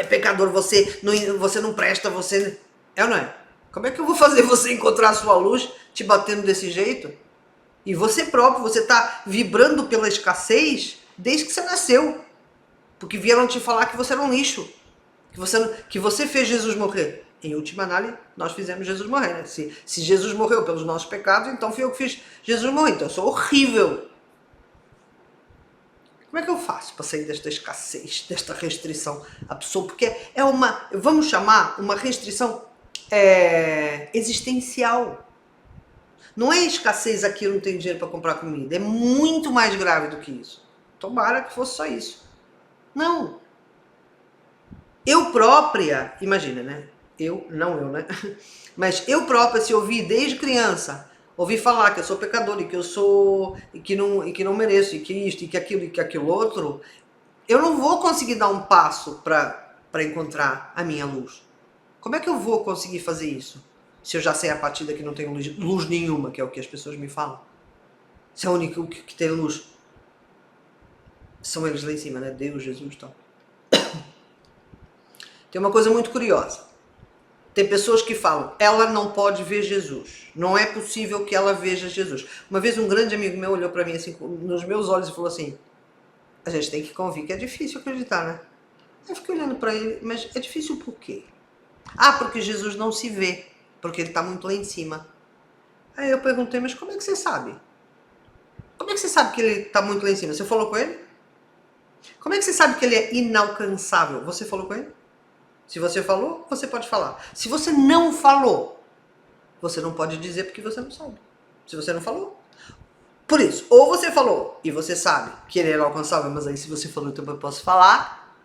você não presta, você... É ou não é? Como é que eu vou fazer você encontrar a sua luz te batendo desse jeito? E você próprio, você está vibrando pela escassez desde que você nasceu. Porque vieram te falar que você era um lixo. Que você fez Jesus morrer. Em última análise, nós fizemos Jesus morrer. Né? Se Jesus morreu pelos nossos pecados, então fui eu que fiz Jesus morrer. Então eu sou horrível. Como é que eu faço para sair desta escassez, desta restrição absoluta? Porque é uma, vamos chamar, uma restrição existencial. Não é escassez aqui, eu não tenho dinheiro para comprar comida. É muito mais grave do que isso. Tomara que fosse só isso. Não. Eu própria, imagina, né? Não eu, né? Mas eu própria, se ouvi desde criança, ouvi falar que eu sou pecador e que eu sou, e que não mereço, e que isto, e que aquilo outro, eu não vou conseguir dar um passo para encontrar a minha luz. Como é que eu vou conseguir fazer isso? Se eu já sei a partida que não tem luz nenhuma, que é o que as pessoas me falam. Se é o único que tem luz são eles lá em cima, né? Deus, Jesus e tal. Tem uma coisa muito curiosa. Tem pessoas que falam, ela não pode ver Jesus. Não é possível que ela veja Jesus. Uma vez um grande amigo meu olhou para mim assim, nos meus olhos e falou assim, a gente tem que convir que é difícil acreditar, né? Eu fiquei olhando para ele, mas é difícil por quê? Ah, porque Jesus não se vê, porque ele está muito lá em cima. Aí eu perguntei, mas como é que você sabe? Como é que você sabe que ele está muito lá em cima? Você falou com ele? Como é que você sabe que ele é inalcançável? Você falou com ele? Se você falou, você pode falar. Se você não falou, você não pode dizer porque você não sabe. Se você não falou. Por isso, ou você falou e você sabe que ele é inalcançável, mas aí se você falou, então eu posso falar.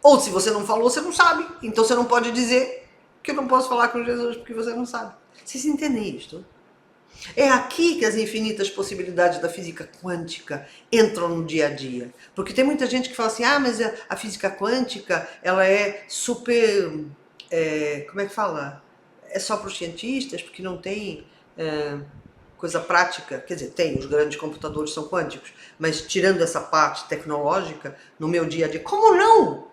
Ou se você não falou, você não sabe. Então você não pode dizer que eu não posso falar com Jesus porque você não sabe. Vocês entendem isto? É aqui que as infinitas possibilidades da física quântica entram no dia a dia. Porque tem muita gente que fala assim, ah, mas a física quântica, ela é super... como é que fala? É só para os cientistas, porque não tem coisa prática. Quer dizer, tem, os grandes computadores são quânticos. Mas tirando essa parte tecnológica, no meu dia a dia, como não?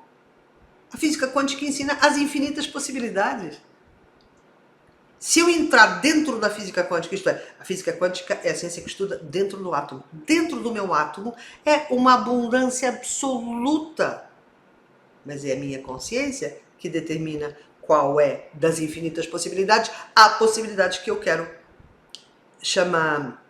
A física quântica ensina as infinitas possibilidades. Se eu entrar dentro da física quântica, isto é, a física quântica é a ciência que estuda dentro do átomo. Dentro do meu átomo é uma abundância absoluta. Mas é a minha consciência que determina qual é das infinitas possibilidades a possibilidade que eu quero chamar,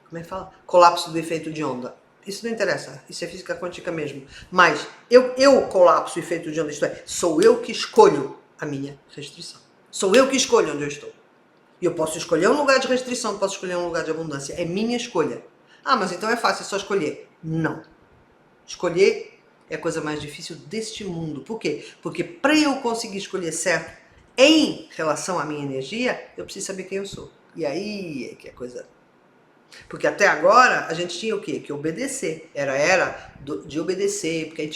como é que fala? Colapso do efeito de onda. Isso não interessa, isso é física quântica mesmo. Mas eu colapso o efeito de onda, isto é, sou eu que escolho a minha restrição. Sou eu que escolho onde eu estou. E eu posso escolher um lugar de restrição, posso escolher um lugar de abundância. É minha escolha. Ah, mas então é fácil, é só escolher. Não. Escolher é a coisa mais difícil deste mundo. Por quê? Porque para eu conseguir escolher certo em relação à minha energia, eu preciso saber quem eu sou. E aí é que é coisa... Porque até agora a gente tinha o quê? Que obedecer. De obedecer, porque aí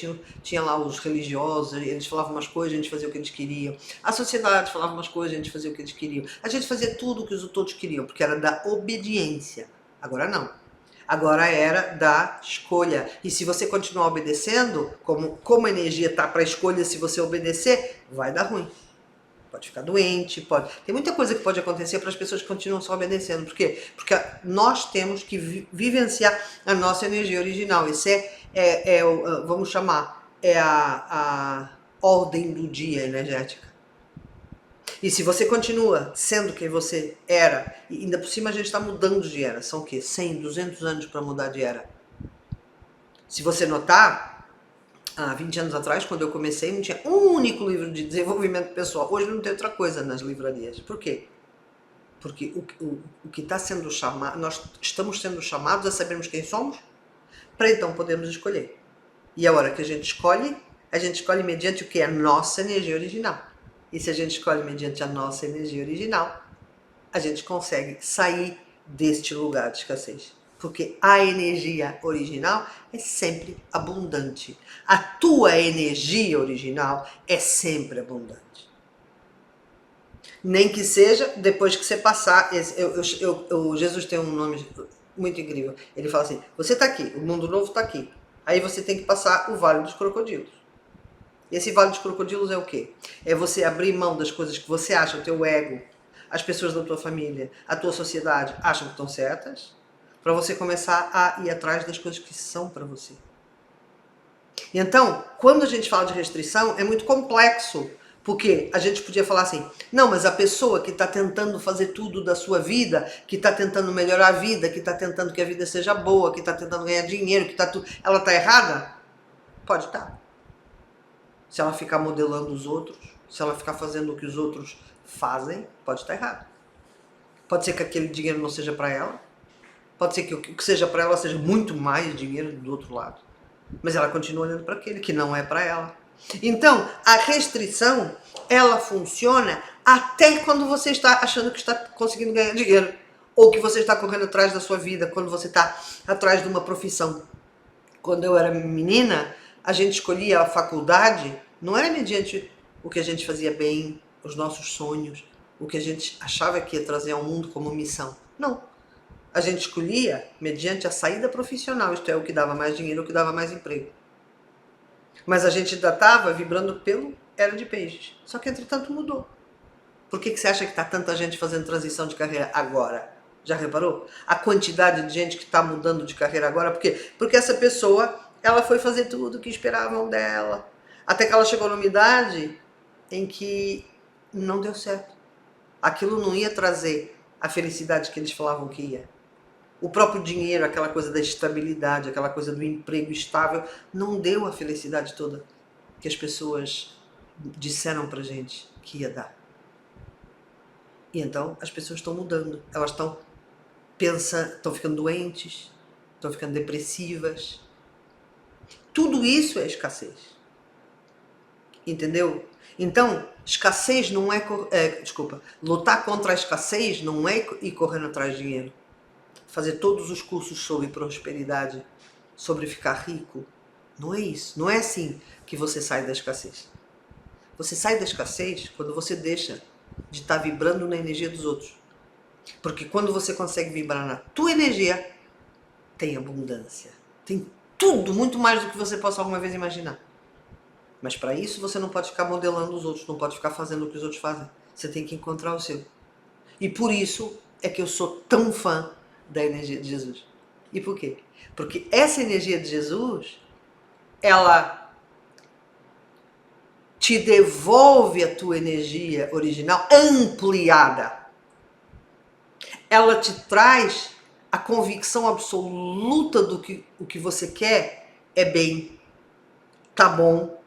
tinha lá os religiosos, eles falavam umas coisas, a gente fazia o que eles queriam. A sociedade falava umas coisas, a gente fazia o que eles queriam. A gente fazia tudo o que os todos queriam, porque era da obediência. Agora não. Agora era da escolha. E se você continuar obedecendo, como a energia está para a escolha, se você obedecer, vai dar ruim. Pode ficar doente, pode. Tem muita coisa que pode acontecer para as pessoas que continuam só obedecendo. Por quê? Porque nós temos que vivenciar a nossa energia original. Esse vamos chamar, a ordem do dia energética. E se você continua sendo quem você era, e ainda por cima a gente está mudando de era, são o quê? 100, 200 anos para mudar de era. Se você notar, há 20 anos atrás, quando eu comecei, não tinha um único livro de desenvolvimento pessoal. Hoje não tem outra coisa nas livrarias. Por quê? Porque o que está sendo chamado, nós estamos sendo chamados a sabermos quem somos, para então podermos escolher. E a hora que a gente escolhe mediante o que? A nossa energia original. E se a gente escolhe mediante a nossa energia original, a gente consegue sair deste lugar de escassez. Porque a energia original é sempre abundante. A tua energia original é sempre abundante. Nem que seja depois que você passar. Jesus tem um nome muito incrível. Ele fala assim: você está aqui, o mundo novo está aqui. Aí você tem que passar o Vale dos Crocodilos. E esse Vale dos Crocodilos é o quê? É você abrir mão das coisas que você acha, o teu ego, as pessoas da tua família, a tua sociedade acham que estão certas, para você começar a ir atrás das coisas que são para você. E então, quando a gente fala de restrição, é muito complexo, porque a gente podia falar assim: não, mas a pessoa que está tentando fazer tudo da sua vida, que está tentando melhorar a vida, que está tentando que a vida seja boa, que está tentando ganhar dinheiro, ela está errada? Pode estar. Se ela ficar modelando os outros, se ela ficar fazendo o que os outros fazem, pode estar errado. Pode ser que aquele dinheiro não seja para ela. Pode ser que o que seja para ela seja muito mais dinheiro do outro lado. Mas ela continua olhando para aquele que não é para ela. Então, a restrição, ela funciona até quando você está achando que está conseguindo ganhar dinheiro. Ou que você está correndo atrás da sua vida, quando você está atrás de uma profissão. Quando eu era menina, a gente escolhia a faculdade, não era mediante o que a gente fazia bem, os nossos sonhos, o que a gente achava que ia trazer ao mundo como missão. Não. A gente escolhia mediante a saída profissional, isto é, o que dava mais dinheiro, o que dava mais emprego. Mas a gente ainda estava vibrando pelo Era de Peixes. Só que, entretanto, mudou. Por que você acha que está tanta gente fazendo transição de carreira agora? Já reparou? A quantidade de gente que está mudando de carreira agora, por quê? Porque essa pessoa, ela foi fazer tudo o que esperavam dela. Até que ela chegou numa idade em que não deu certo. Aquilo não ia trazer a felicidade que eles falavam que ia. O próprio dinheiro, aquela coisa da estabilidade, aquela coisa do emprego estável, não deu a felicidade toda que as pessoas disseram pra gente que ia dar. E então as pessoas estão mudando. Elas estão ficando doentes, estão ficando depressivas. Tudo isso é escassez. Entendeu? Então, escassez não lutar contra a escassez não é ir correndo atrás de dinheiro. Fazer todos os cursos sobre prosperidade, sobre ficar rico. Não é isso. Não é assim que você sai da escassez. Você sai da escassez quando você deixa de estar vibrando na energia dos outros. Porque quando você consegue vibrar na tua energia, tem abundância. Tem tudo, muito mais do que você possa alguma vez imaginar. Mas para isso você não pode ficar modelando os outros, não pode ficar fazendo o que os outros fazem. Você tem que encontrar o seu. E por isso é que eu sou tão fã da energia de Jesus. E por quê? Porque essa energia de Jesus, ela te devolve a tua energia original ampliada. Ela te traz a convicção absoluta do que o que você quer é bem, tá bom.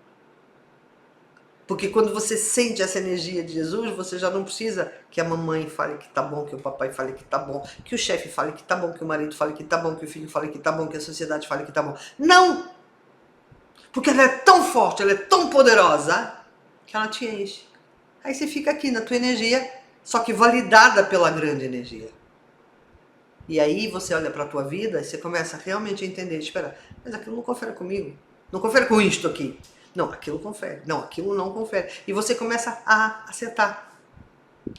Porque quando você sente essa energia de Jesus, você já não precisa que a mamãe fale que tá bom, que o papai fale que tá bom, que o chefe fale que tá bom, que o marido fale que tá bom, que o filho fale que tá bom, que a sociedade fale que tá bom. Não! Porque ela é tão forte, ela é tão poderosa, que ela te enche. Aí você fica aqui na tua energia, só que validada pela grande energia. E aí você olha para a tua vida e você começa realmente a entender, espera, mas aquilo não confere comigo. Não confere com isto aqui. Não, aquilo confere. Não, aquilo não confere. E você começa a acertar.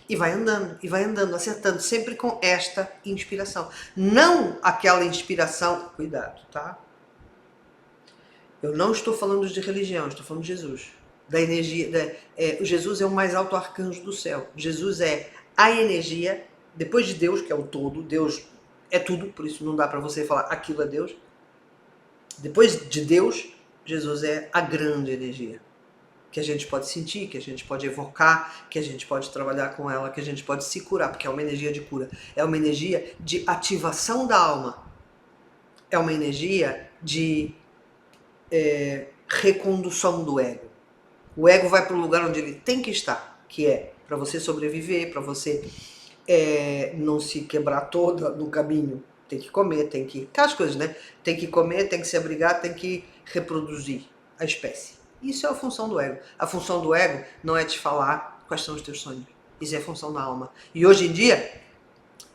E vai andando, acertando, sempre com esta inspiração. Não aquela inspiração, cuidado, tá? Eu não estou falando de religião, estou falando de Jesus. Da energia, Jesus é o mais alto arcanjo do céu. Jesus é a energia, depois de Deus, que é o todo, Deus é tudo, por isso não dá para você falar aquilo é Deus. Depois de Deus, Jesus é a grande energia. Que a gente pode sentir, que a gente pode evocar, que a gente pode trabalhar com ela, que a gente pode se curar, porque é uma energia de cura. É uma energia de ativação da alma. É uma energia de recondução do ego. O ego vai para o lugar onde ele tem que estar, que é para você sobreviver, para você não se quebrar toda no caminho. Tem que comer, tem que... aquelas coisas, né? Tem que comer, tem que se abrigar, tem que reproduzir a espécie. Isso é a função do ego. A função do ego não é te falar quais são os teus sonhos. Isso é a função da alma. E hoje em dia,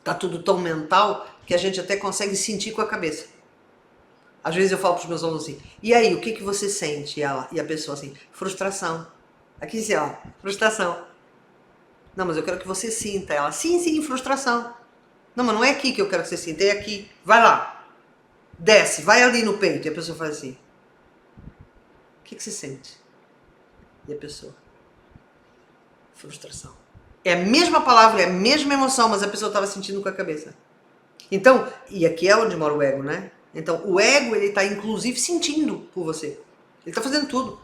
tá tudo tão mental que a gente até consegue sentir com a cabeça. Às vezes eu falo para os meus alunos assim, e aí, o que você sente? E a pessoa assim, frustração. Aqui assim, ó, frustração. Não, mas eu quero que você sinta. Ela, sim, frustração. Não, mas não é aqui que eu quero que você sinta, é aqui. Vai lá. Desce, vai ali no peito. E a pessoa faz assim. O que você sente? E a pessoa? Frustração. É a mesma palavra, é a mesma emoção, mas a pessoa estava sentindo com a cabeça. Então, e aqui é onde mora o ego, né? Então, o ego, ele está inclusive sentindo por você. Ele está fazendo tudo.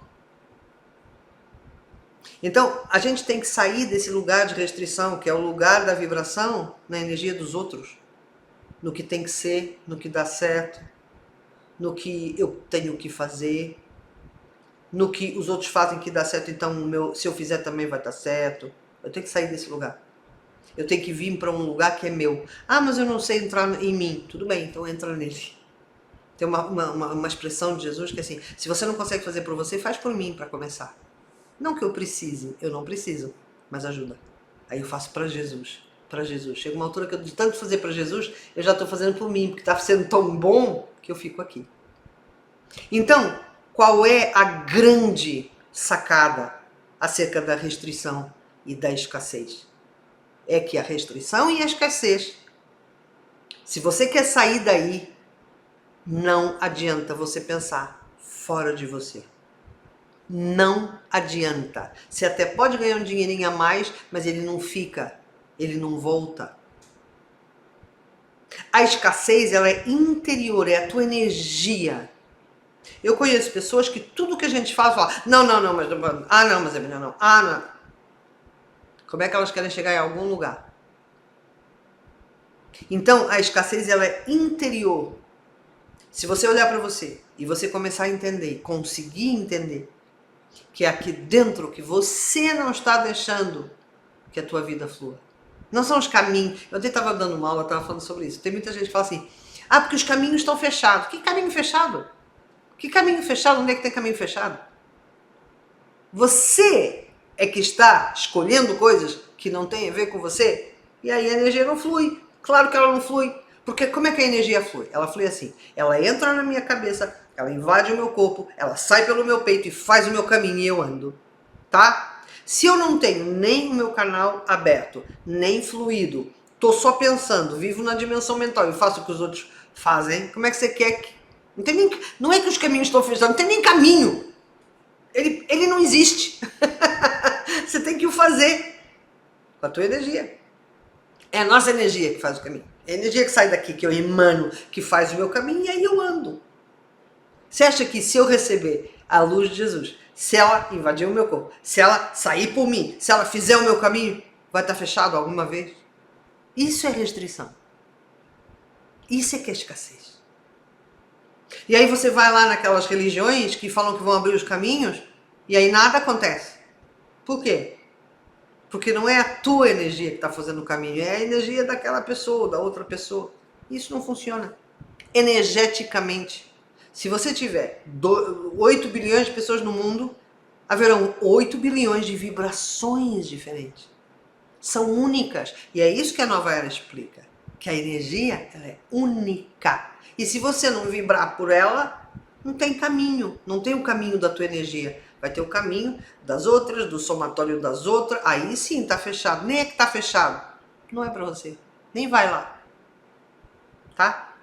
Então, a gente tem que sair desse lugar de restrição, que é o lugar da vibração na energia dos outros. No que tem que ser, no que dá certo, no que eu tenho que fazer, no que os outros fazem que dá certo, então se eu fizer também vai dar certo. Eu tenho que sair desse lugar. Eu tenho que vir para um lugar que é meu. Ah, mas eu não sei entrar em mim. Tudo bem, então entra nele. Tem uma expressão de Jesus que é assim, se você não consegue fazer por você, faz por mim para começar. Não que eu precise, eu não preciso, mas ajuda. Aí eu faço para Jesus, para Jesus. Chega uma altura que eu, de tanto fazer para Jesus, eu já estou fazendo por mim, porque está sendo tão bom que eu fico aqui. Então, qual é a grande sacada acerca da restrição e da escassez? É que a restrição e a escassez, se você quer sair daí, não adianta você pensar fora de você. Não adianta. Você até pode ganhar um dinheirinho a mais, mas ele não fica, ele não volta. A escassez, ela é interior, é a tua energia. Eu conheço pessoas que tudo que a gente fala, não, mas é melhor não. Não. Como é que elas querem chegar em algum lugar? Então, a escassez, ela é interior. Se você olhar para você e você começar a entender, conseguir entender que é aqui dentro que você não está deixando que a tua vida flua. Não são os caminhos. Eu até estava dando uma aula, estava falando sobre isso. Tem muita gente que fala assim, porque os caminhos estão fechados. Que caminho fechado? Que caminho fechado? Onde é que tem caminho fechado? Você é que está escolhendo coisas que não têm a ver com você e aí a energia não flui. Claro que ela não flui. Porque como é que a energia flui? Ela flui assim. Ela entra na minha cabeça, ela invade o meu corpo, ela sai pelo meu peito e faz o meu caminho e eu ando. Tá? Se eu não tenho nem o meu canal aberto, nem fluido, tô só pensando, vivo na dimensão mental e faço o que os outros fazem, como é que você quer que... Não é que os caminhos estão fechados, não tem nem caminho. Ele não existe. Você tem que o fazer com a tua energia. É a nossa energia que faz o caminho. É a energia que sai daqui, que eu emano, que faz o meu caminho, e aí eu ando. Você acha que se eu receber a luz de Jesus, se ela invadir o meu corpo, se ela sair por mim, se ela fizer o meu caminho, vai estar fechado alguma vez? Isso é restrição. Isso é que é escassez. E aí você vai lá naquelas religiões que falam que vão abrir os caminhos, e aí nada acontece. Por quê? Porque não é a tua energia que está fazendo o caminho, é a energia daquela pessoa, da outra pessoa. Isso não funciona. Energeticamente. Se você tiver 8 bilhões de pessoas no mundo, haverão 8 bilhões de vibrações diferentes. São únicas. E é isso que a Nova Era explica. que a energia ela é única. E se você não vibrar por ela, não tem caminho, não tem o caminho da tua energia. Vai ter o caminho das outras, do somatório das outras. Aí sim tá fechado. Nem é que tá fechado. Não é pra você. Nem vai lá. Tá?